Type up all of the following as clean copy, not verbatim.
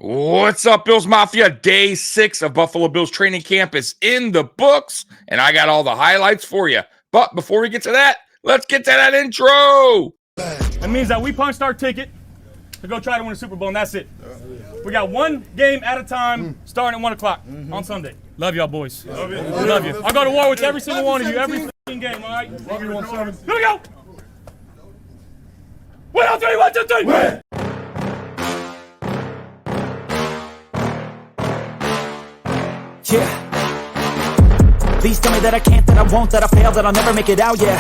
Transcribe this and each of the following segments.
What's up, Bills Mafia? Day 6 of Buffalo Bills training camp is in the books, and I got all the highlights for you. But before we get to that, let's get to that intro. That means that we punched our ticket to go try to win a Super Bowl, and that's it. We got one game at a time, starting at 1 o'clock on Sunday. Love y'all, boys. Love you. Love you. I'll go to war with every single one of you, every game, all right? Love you, 1-7. Here we go. 1, 2, 3, 1, 2, 3. Win. Yeah. Please tell me that I can't, that I won't, that I fail, that I'll never make it out, yeah.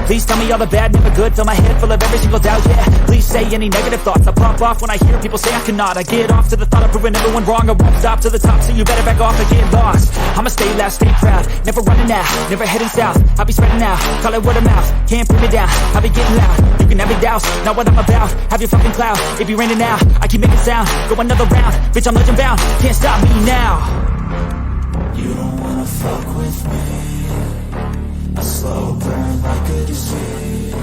Please tell me all the bad, never good, fill my head full of every single doubt, yeah. Please say any negative thoughts, I pop off when I hear people say I cannot. I get off to the thought of proving everyone wrong, I won't stop to the top, so you better back off and get lost. I'ma stay loud, stay proud, never running out, never heading south. I'll be spreading out, call it word of mouth, can't put me down, I'll be getting loud. You can have me douse, not what I'm about, have your fucking cloud, it be raining now, I keep making sound, go another round, bitch I'm legend bound, can't stop me now. You don't wanna fuck with me, a slow burn like a disease.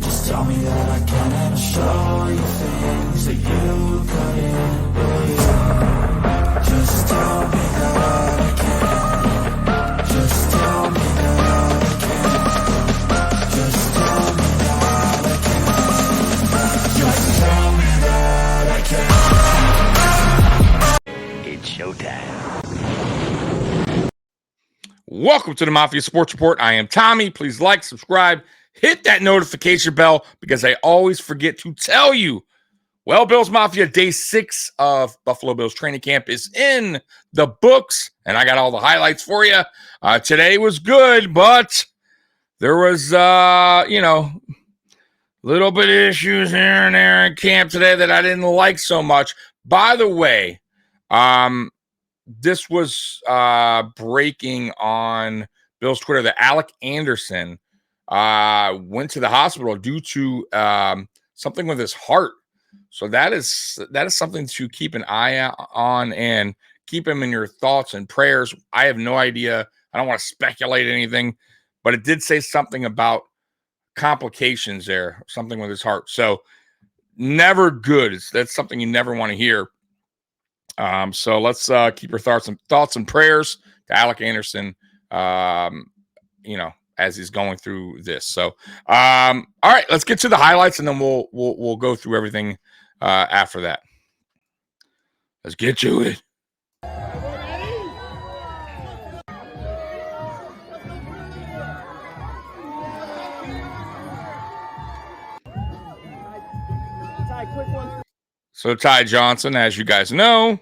Just tell me that I can and I'll show you things that you couldn't believe. Just tell me that I can. Just tell me that I can. Just tell me that I can. Just tell me that I can. It's showtime. Welcome to the Mafia Sports Report. I am Tommy. Please like, subscribe, hit that notification bell because I always forget to tell you. Well, Bills Mafia, day 6 of Buffalo Bills training camp is in the books, and I got all the highlights for you. Today was good, but there was, little bit of issues here and there in camp today that I didn't like so much. By the way, this was breaking on Bill's Twitter that Alex Anderson went to the hospital due to something with his heart. So that is something to keep an eye on and keep him in your thoughts and prayers. I have no idea. I don't want to speculate anything, but it did say something about complications there, something with his heart. So never good. That's something you never want to hear. So let's keep your thoughts and prayers to Alex Anderson, as he's going through this. So, all right, let's get to the highlights, and then we'll go through everything after that. Let's get to it. So Ty Johnson, as you guys know,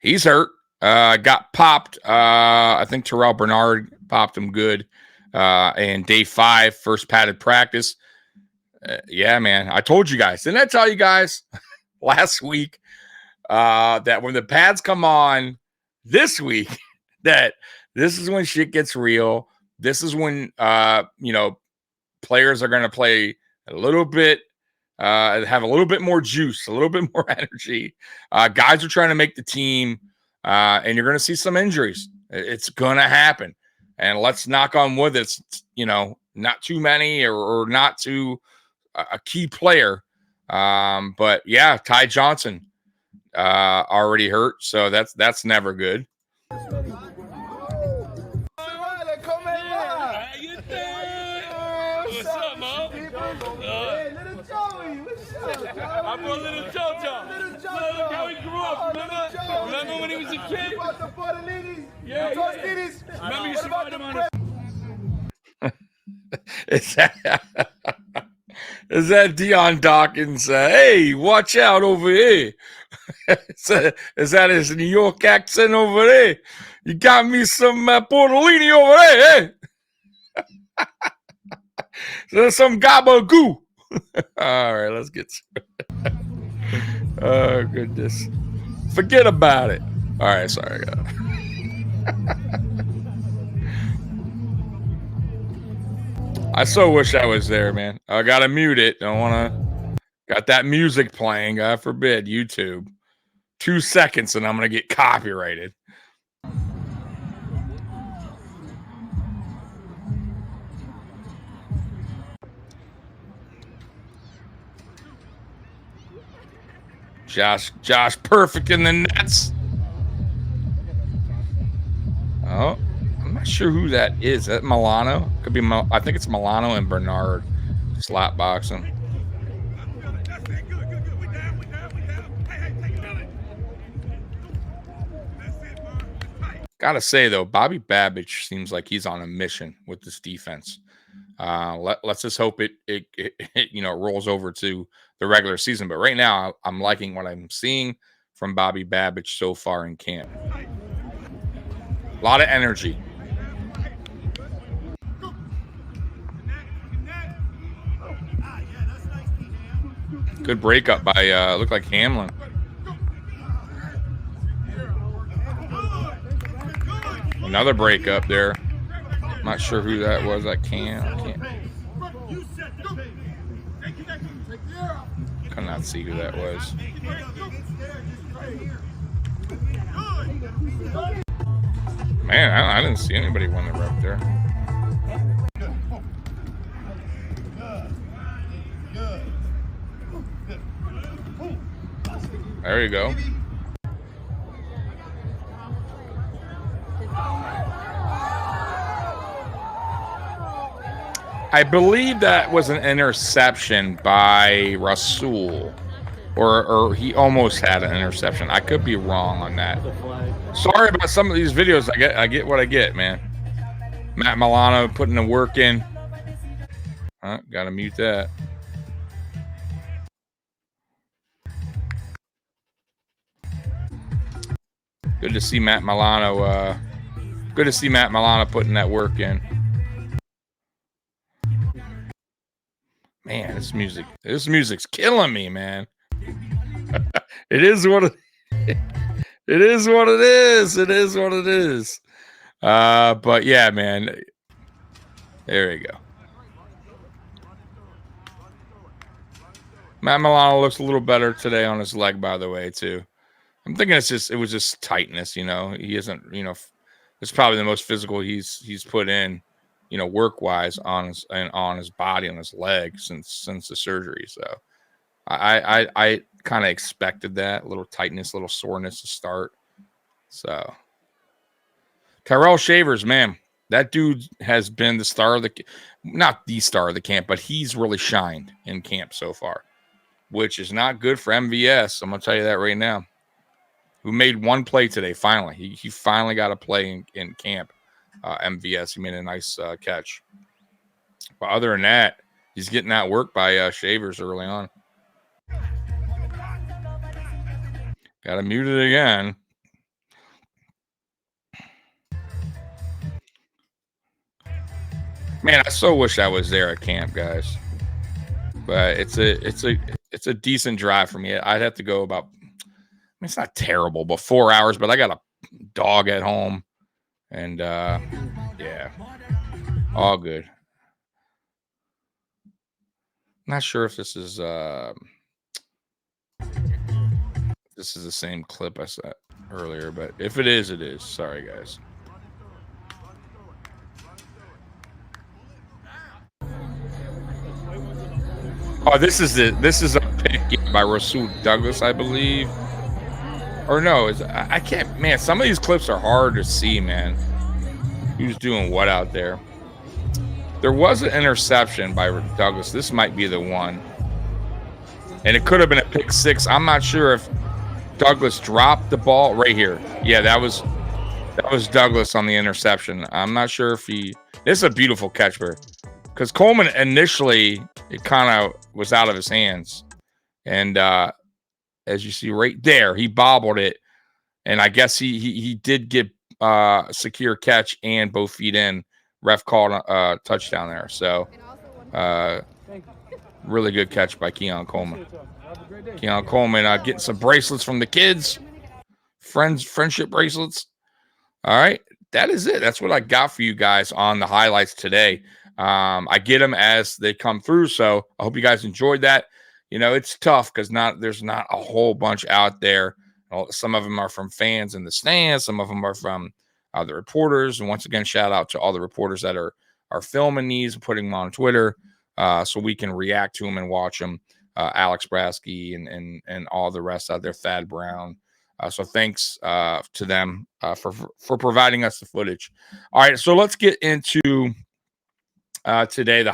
he's hurt. Got popped. I think Terrell Bernard popped him good. And day 5, first padded practice. Yeah, man. I told you guys. Didn't I tell you guys last week that when the pads come on this week, that this is when shit gets real. This is when, players are going to play a little bit, have a little bit more juice, a little bit more energy. Guys are trying to make the team, and you're going to see some injuries. It's going to happen. And let's knock on wood. It's, not too many or not too a key player. But yeah, Ty Johnson already hurt. So that's never good. I brought little JoJo. Look how he grew up. Remember when he was a kid? Yeah. Remember you survived him on Is that Deion Dawkins? Hey, watch out over here. Is that his New York accent over there? You got me some portellini over there, eh? There's some gabagoo. All right, let's get to it. Oh, goodness. Forget about it. All right, sorry. I so wish I was there, man. I got to mute it. Don't want to. Got that music playing. God forbid. YouTube. 2 seconds and I'm going to get copyrighted. Josh perfect in the nets. Oh, I'm not sure who that is. Is that Milano? Could be. I think it's Milano and Bernard slap boxing. Gotta say though, Bobby Babbage seems like he's on a mission with this defense. Let's just hope it rolls over to the regular season. But right now, I'm liking what I'm seeing from Bobby Babbage so far in camp. A lot of energy. Good breakup by looked like Hamlin. Another breakup there. I'm not sure who that was. I can't. Cannot see who that was. Man, I didn't see anybody win the rep there. There you go. I believe that was an interception by Rasul, or he almost had an interception. I could be wrong on that. Sorry about some of these videos. I get what I get, man. Matt Milano putting the work in. Gotta mute that. Good to see Matt Milano. Good to see Matt Milano putting that work in. Man, this music's killing me, man. It is what it is. It is what it is. But yeah, man. There you go. Matt Milano looks a little better today on his leg, by the way, too. I'm thinking it was just tightness, you know. He isn't, it's probably the most physical he's put in, work-wise on his body, on his leg since the surgery. So I kind of expected that, a little tightness, a little soreness to start. So Tyrell Shavers, man, that dude has been the star of not the star of the camp, but he's really shined in camp so far, which is not good for MVS. I'm gonna tell you that right now. Who made one play today? Finally, he finally got a play in camp. MVS, he made a nice catch. But other than that, he's getting that work by Shavers early on. Got to mute it again. Man, I so wish I was there at camp, guys. But it's a decent drive for me. I'd have to go about. It's not terrible, but 4 hours. But I got a dog at home, and yeah, all good. Not sure if this is the same clip I said earlier, but if it is, it is. Sorry, guys. Oh, this is a pick by Rasul Douglas, I believe. Or no, I can't. Man, some of these clips are hard to see, man. Who's doing what out there? There was an interception by Douglas. This might be the one, and it could have been a pick six. I'm not sure if Douglas dropped the ball right here. Yeah, that was Douglas on the interception. I'm not sure if he. This is a beautiful catch for, because Coleman initially it kind of was out of his hands, and as you see right there, he bobbled it, and I guess he did get a secure catch and both feet in. Ref called a touchdown there. So really good catch by Keon Coleman. Keon Coleman getting some bracelets from the kids. Friendship bracelets. All right. That is it. That's what I got for you guys on the highlights today. I get them as they come through. So I hope you guys enjoyed that. It's tough because there's not a whole bunch out there. Some of them are from fans in the stands. Some of them are from the reporters. And once again, shout out to all the reporters that are filming these and putting them on Twitter so we can react to them and watch them. Alex Brasky and all the rest out there, Thad Brown. So thanks to them for providing us the footage. All right, so let's get into today.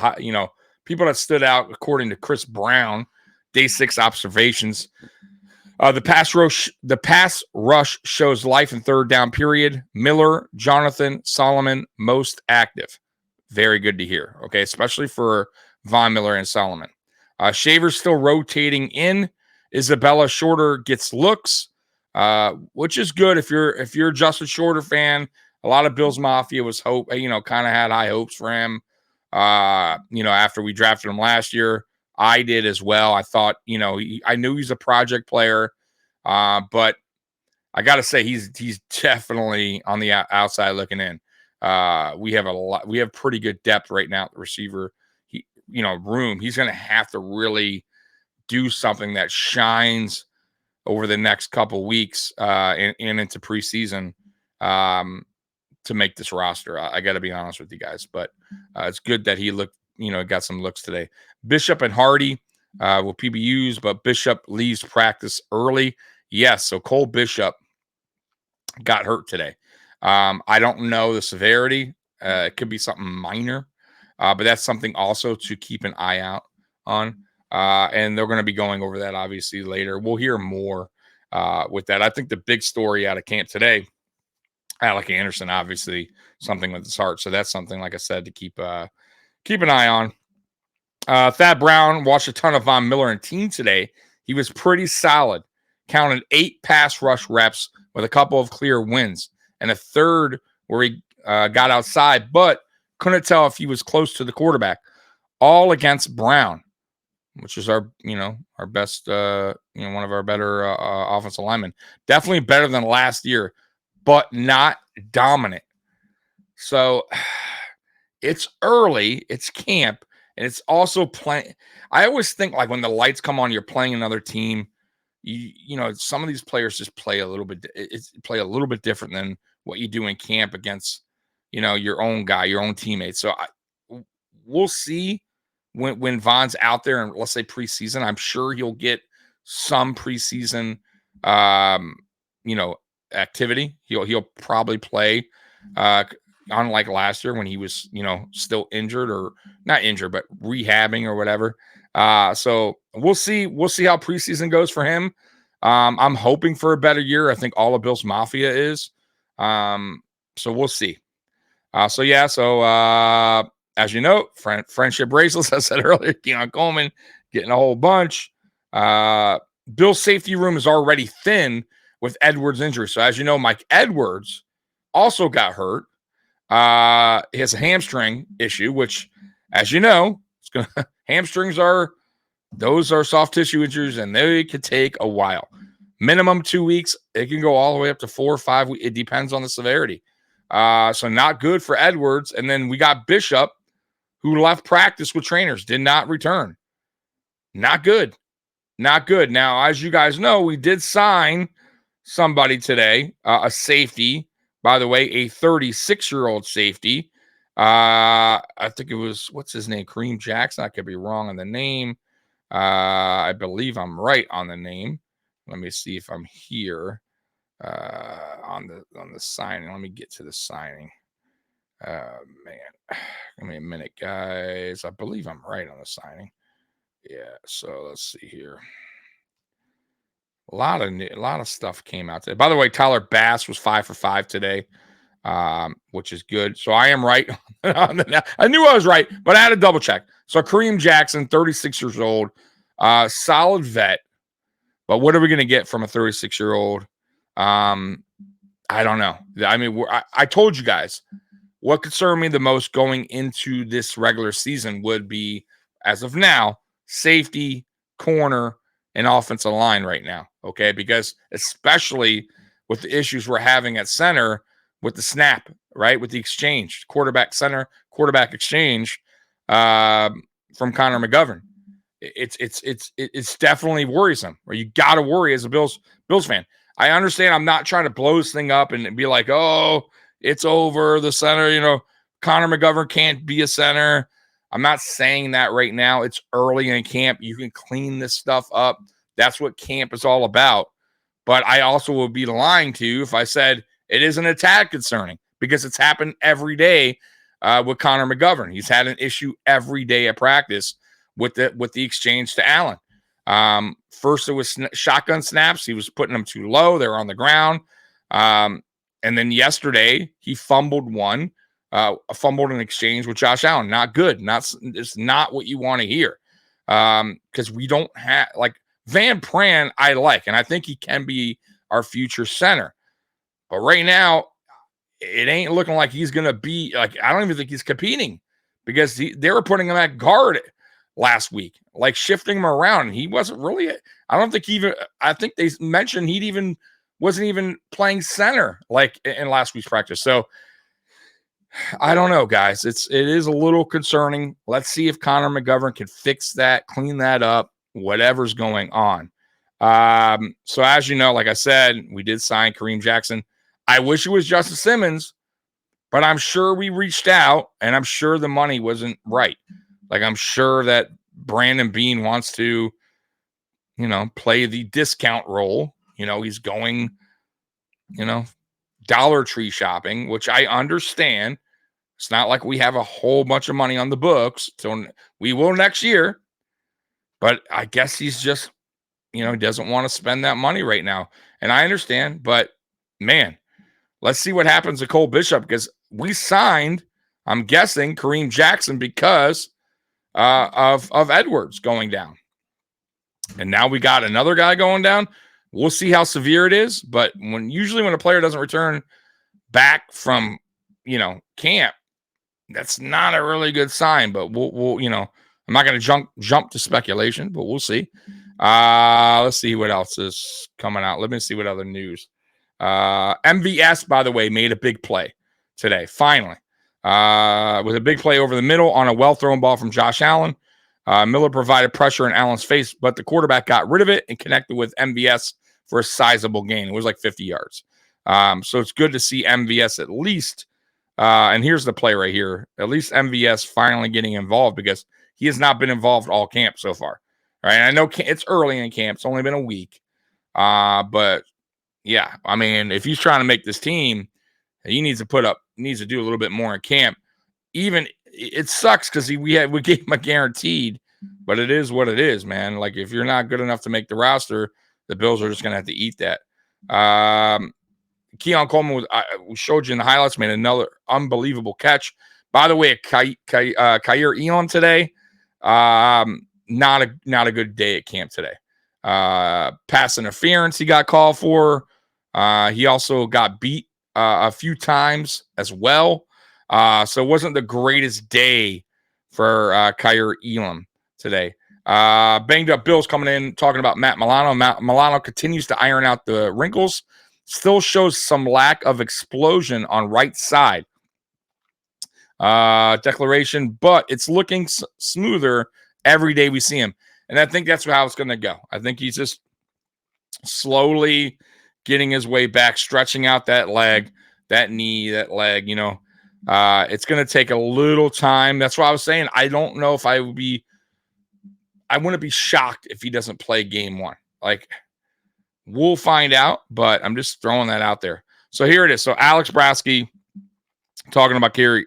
People that stood out according to Chris Brown, day 6 observations. The pass rush shows life in third down period. Miller, Jonathan, Solomon most active. Very good to hear. Okay, especially for Von Miller and Solomon. Shaver's still rotating in. Isabella Shorter gets looks, which is good if you're a Justin Shorter fan. A lot of Bills Mafia was kind of had high hopes for him. After we drafted him last year, I did as well. I thought, I knew he's a project player, but I got to say he's definitely on the outside looking in. We have pretty good depth right now at the receiver. Room. He's going to have to really do something that shines over the next couple weeks and into preseason to make this roster. I got to be honest with you guys, but it's good that he got some looks today. Bishop and Hardy will PBUs, but Bishop leaves practice early. Yes, so Cole Bishop got hurt today. I don't know the severity. It could be something minor. But that's something also to keep an eye out on. And they're going to be going over that obviously later. We'll hear more with that. I think the big story out of camp today, Alec Anderson, obviously something with his heart. So that's something, like I said, to keep an eye on. Thad Brown watched a ton of Von Miller and team today. He was pretty solid. Counted 8 pass rush reps with a couple of clear wins and a third where he got outside, but couldn't tell if he was close to the quarterback. All against Brown, which is our best, one of our better offensive linemen. Definitely better than last year, but not dominant. So it's early, it's camp, and it's also playing. I always think like when the lights come on, you're playing another team. Some of these players just play a little bit different than what you do in camp against your own guy, your own teammates. So we'll see when Von's out there and let's say preseason. I'm sure he'll get some preseason, activity. He'll probably play, unlike last year when he was, still injured or not injured, but rehabbing or whatever. So we'll see how preseason goes for him. I'm hoping for a better year. I think all of Bills Mafia is. So we'll see. So as you know, friendship bracelets, I said earlier, Keon Coleman getting a whole bunch. Bill's safety room is already thin with Edwards' injury. So as you know, Mike Edwards also got hurt. He has a hamstring issue, which, as you know, hamstrings are soft tissue injuries, and they could take a while. Minimum 2 weeks. It can go all the way up to 4 or 5 weeks. It depends on the severity. So not good for Edwards. And then we got Bishop, who left practice with trainers, did not return. Not good. Not good. Now, as you guys know, we did sign somebody today, a safety. By the way, a 36-year-old safety. I think it was, what's his name? Kareem Jackson. I could be wrong on the name. I believe I'm right on the name. Let me see if I'm here. On the signing. Let me get to the signing. Man, give me a minute, guys. I believe I'm right on the signing. Yeah. So let's see here. A lot of stuff came out today. By the way, Tyler Bass was 5 for 5 today, which is good. So I am right. I knew I was right, but I had to double check. So Kareem Jackson, 36 years old, solid vet. But what are we going to get from a 36-year-old? I don't know. I mean, I told you guys what concerned me the most going into this regular season would be, as of now, safety, corner, and offensive line right now. Okay, because especially with the issues we're having at center with the snap, right, with the exchange, quarterback center, quarterback exchange from Connor McGovern. It's definitely worrisome. Or you got to worry as a Bills fan. I understand I'm not trying to blow this thing up and be like, oh, it's over. The center, Connor McGovern can't be a center. I'm not saying that right now. It's early in camp. You can clean this stuff up. That's what camp is all about. But I also would be lying to you if I said it isn't a tad concerning, because it's happened every day with Connor McGovern. He's had an issue every day at practice with the exchange to Allen. First, it was shotgun snaps. He was putting them too low. They were on the ground. And then yesterday, he fumbled one. Fumbled an exchange with Josh Allen. Not good. It's not what you want to hear. Because we don't have, like, Van Pran, I like, and I think he can be our future center. But right now, it ain't looking like he's going to be, like, I don't even think he's competing, because they were putting him at guard last week, like shifting him around. And he wasn't really, I think they mentioned wasn't even playing center like in last week's practice. So I don't know, guys. It is a little concerning. Let's see if Connor McGovern can fix that, clean that up, whatever's going on. So as you know, like I said, we did sign Kareem Jackson. I wish it was Justin Simmons, but I'm sure we reached out, and I'm sure the money wasn't right. Like, I'm sure that Brandon Beane wants to, play the discount role. He's going, Dollar Tree shopping, which I understand. It's not like we have a whole bunch of money on the books. So we will next year. But I guess he's just, doesn't want to spend that money right now. And I understand. But, man, let's see what happens to Cole Bishop, because we signed, I'm guessing, Kareem Jackson because of Edwards going down. And now we got another guy going down. We'll see how severe it is. But usually when a player doesn't return back from, camp, that's not a really good sign. But we'll I'm not going to jump to speculation, but we'll see. Let's see what else is coming out. Let me see what other news. MVS, by the way, made a big play today, finally. With a big play over the middle on a well-thrown ball from Josh Allen. Miller provided pressure in Allen's face, but the quarterback got rid of it and connected with MVS for a sizable gain. It was like 50 yards. So it's good to see MVS at least. And here's the play right here. At least MVS finally getting involved, because he has not been involved all camp so far. All right, I know it's early in camp. It's only been a week. But, yeah, I mean, if he's trying to make this team, he needs to do a little bit more in camp. Even it sucks because we gave him a guaranteed, but it is what it is, man. Like, if you're not good enough to make the roster, the Bills are just going to have to eat that. Keon Coleman, we showed you in the highlights, made another unbelievable catch. By the way, Kaiir Elam today, not a good day at camp today. Pass interference he got called for. He also got beat a few times as well. So it wasn't the greatest day for Kaiir Elam today. Banged up Bills coming in, talking about Matt Milano. Matt Milano continues to iron out the wrinkles. Still shows some lack of explosion on right side. Declaration, but it's looking smoother every day we see him. And I think that's how it's going to go. I think he's just slowly getting his way back, stretching out that leg, that knee, that leg, it's going to take a little time. That's why I was saying, I don't know if I wouldn't be shocked if he doesn't play game one. Like, we'll find out, but I'm just throwing that out there. So here it is. So Alex Brasky talking about Kaiir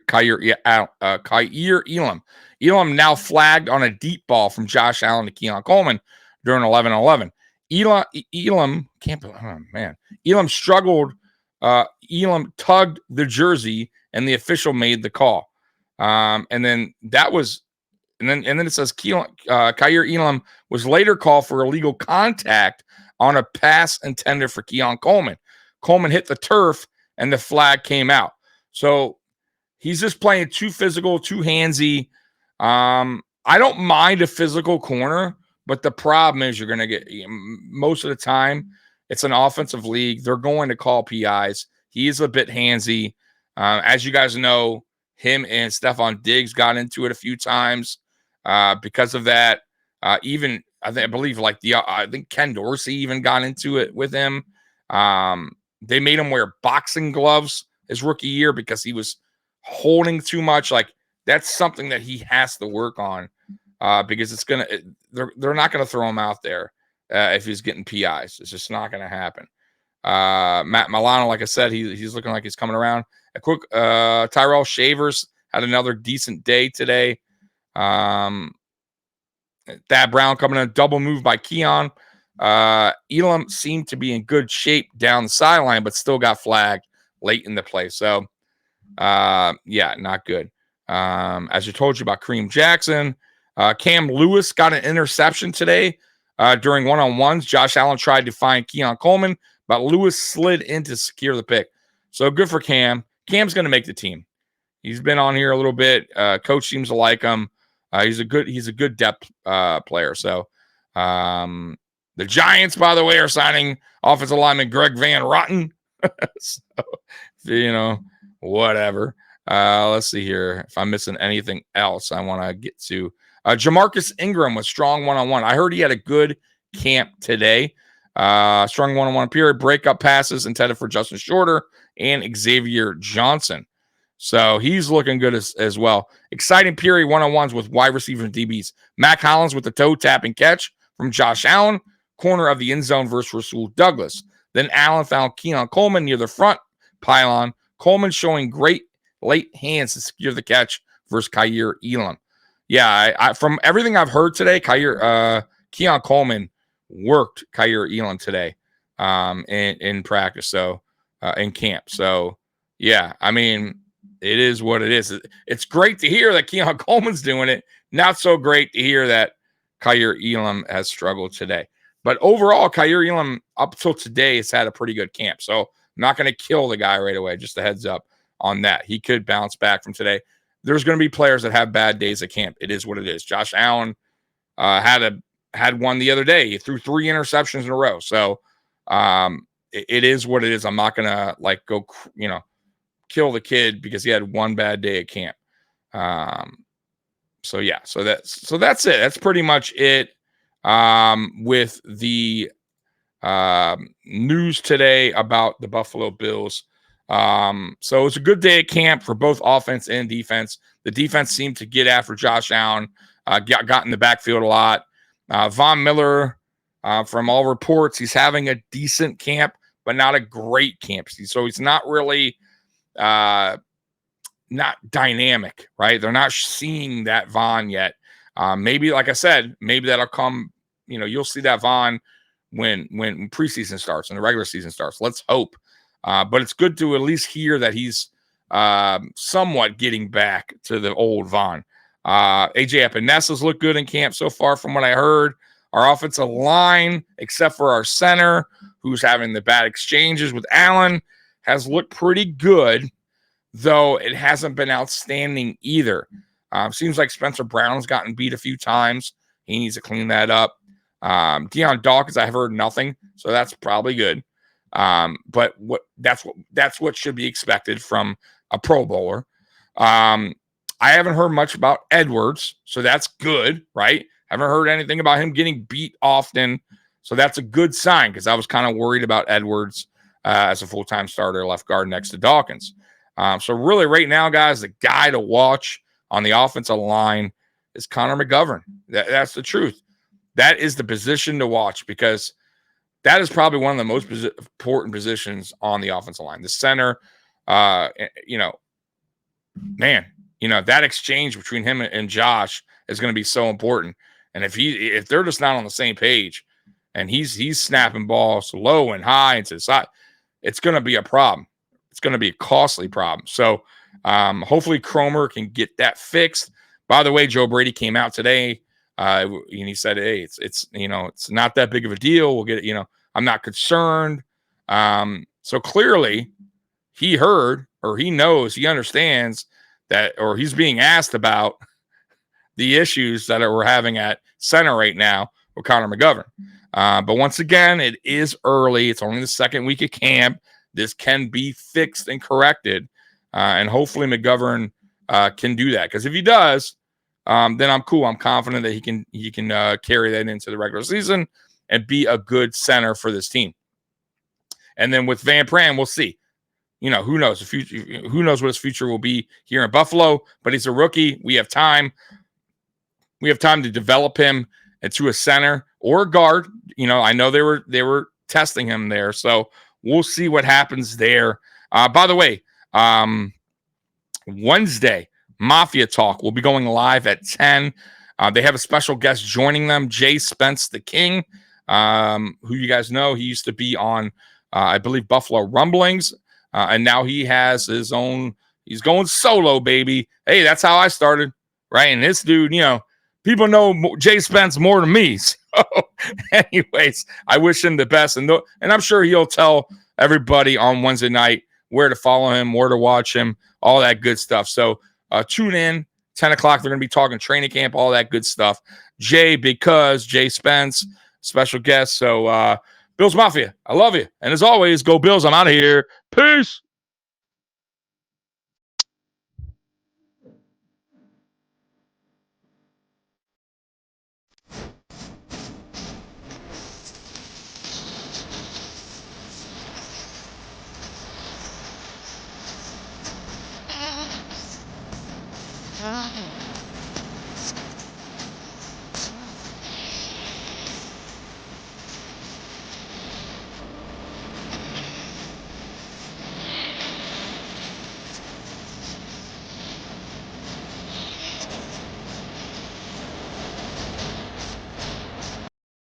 Elam. Elam now flagged on a deep ball from Josh Allen to Keon Coleman during 11-11. Elam struggled. Elam tugged the jersey, and the official made the call. And then it says Kaiir Elam was later called for illegal contact on a pass intended for Keon Coleman. Coleman hit the turf, and the flag came out. So he's just playing too physical, too handsy. I don't mind a physical corner, but the problem is you're going to get, most of the time, it's an offensive league. They're going to call PIs. He is a bit handsy. As you guys know, him and Stephon Diggs got into it a few times because of that. I think Ken Dorsey even got into it with him. They made him wear boxing gloves his rookie year because he was holding too much. Like, that's something that he has to work on because they're not going to throw him out there if he's getting PIs. It's just not going to happen. Matt Milano, like I said, he's looking like he's coming around. A quick Tyrell Shavers had another decent day today. Thad Brown coming in, double move by Keon. Elam seemed to be in good shape down the sideline, but still got flagged late in the play. So, yeah, not good. As I told you about Kareem Jackson, Cam Lewis got an interception today during one-on-ones. Josh Allen tried to find Keon Coleman, but Lewis slid in to secure the pick. So good for Cam. Cam's going to make the team. He's been on here a little bit. Coach seems to like him. He's a good depth player. So the Giants, by the way, are signing offensive lineman Greg Van Rotten. So, whatever. Let's see here. If I'm missing anything else, I want to get to. Jamarcus Ingram was strong one-on-one. I heard he had a good camp today. Strong one-on-one period, breakup passes intended for Justin Shorter and Xavier Johnson. So he's looking good as well. Exciting period one-on-ones with wide receivers and DBs. Mac Hollins with the toe tapping catch from Josh Allen, corner of the end zone versus Rasul Douglas. Then Allen found Keon Coleman near the front pylon. Coleman showing great late hands to secure the catch versus Kaiir Elam. Yeah, I from everything I've heard today, Keon Coleman worked Kaiir Elam today in practice, so in camp. So, yeah, I mean, it is what it is. It's great to hear that Keon Coleman's doing it. Not so great to hear that Kaiir Elam has struggled today. But overall, Kaiir Elam, up till today, has had a pretty good camp. So I'm not going to kill the guy right away. Just a heads up on that. He could bounce back from today. There's going to be players that have bad days at camp. It is what it is. Josh Allen had one the other day. He threw 3 interceptions in a row. So it is what it is. I'm not going to go, kill the kid because he had one bad day at camp. So yeah, so that's it. That's pretty much it with the news today about the Buffalo Bills. So it's a good day at camp for both offense and defense. The defense seemed to get after Josh Allen, got in the backfield a lot. Von Miller, from all reports, he's having a decent camp, but not a great camp. So he's not really not dynamic, right? They're not seeing that Von yet. Maybe, like I said, maybe that'll come, you'll see that Von when preseason starts and the regular season starts. Let's hope. But it's good to at least hear that he's somewhat getting back to the old Von. AJ Epenesa's looked good in camp so far from what I heard. Our offensive line, except for our center, who's having the bad exchanges with Allen, has looked pretty good, though it hasn't been outstanding either. Seems like Spencer Brown's gotten beat a few times. He needs to clean that up. Deion Dawkins, I have heard nothing, so that's probably good. But that's what should be expected from a Pro Bowler. I haven't heard much about Edwards, so that's good, right? Haven't heard anything about him getting beat often, so that's a good sign because I was kind of worried about Edwards as a full-time starter left guard next to Dawkins. So really right now, guys, the guy to watch on the offensive line is Connor McGovern. That's the truth. That is the position to watch because that is probably one of the most important positions on the offensive line. The center, that exchange between him and Josh is going to be so important. And if they're just not on the same page and he's snapping balls low and high and to the side, it's going to be a problem. It's going to be a costly problem. So hopefully Cromer can get that fixed. By the way, Joe Brady came out today and he said, hey, it's not that big of a deal. We'll get it. I'm not concerned. So clearly he heard, or he knows, he understands that, or he's being asked about the issues that we're having at center right now with Connor McGovern. But once again, it is early. It's only the second week of camp. This can be fixed and corrected. And hopefully McGovern can do that. Because if he does, then I'm cool. I'm confident that he can carry that into the regular season and be a good center for this team. And then with Van Pran, we'll see. who knows the future? Who knows what his future will be here in Buffalo? But he's a rookie. We have time. We have time to develop him into a center or a guard. I know they were testing him there, so we'll see what happens there. By the way, Wednesday, Mafia Talk will be going live at 10. They have a special guest joining them, Jay Spence the King, who you guys know. He used to be on, I believe, Buffalo Rumblings, and now he has his own. He's going solo, baby. Hey, that's how I started, right? And this dude, people know Jay Spence more than me. So, anyways, I wish him the best, and I'm sure he'll tell everybody on Wednesday night where to follow him, where to watch him, all that good stuff. So tune in, 10 o'clock. They're going to be talking training camp, all that good stuff. Because Jay Spence, special guest. So Bills Mafia, I love you. And as always, go Bills. I'm out of here. Peace. Mm-hmm.